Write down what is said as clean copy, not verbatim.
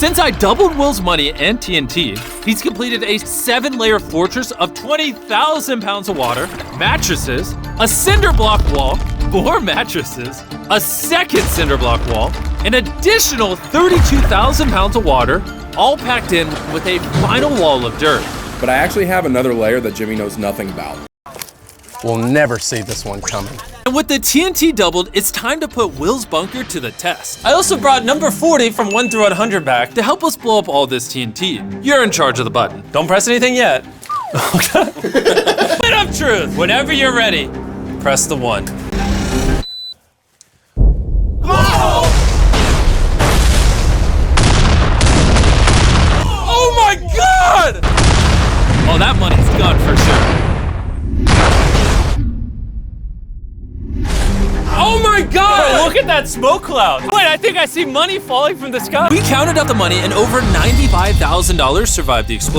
Since I doubled Will's money and TNT, he's completed a 7-layer fortress of 20,000 pounds of water, mattresses, a cinder block wall, 4 mattresses, a second cinder block wall, an additional 32,000 pounds of water, all packed in with a final wall of dirt. But I actually have another layer that Jimmy knows nothing about. We'll never see this one coming. And with the TNT doubled, it's time to put Will's bunker to the test. I also brought number 40 from 1 through 100 back. To help us blow up all this TNT, you're in charge of the button. Don't press anything yet. Bit of truth. Whenever you're ready, press the 1. Oh my God! Oh, that money's gone for sure. Oh my God! Bro, look at that smoke cloud. Wait, I think I see money falling from the sky. We counted up the money and over $95,000 survived the explosion.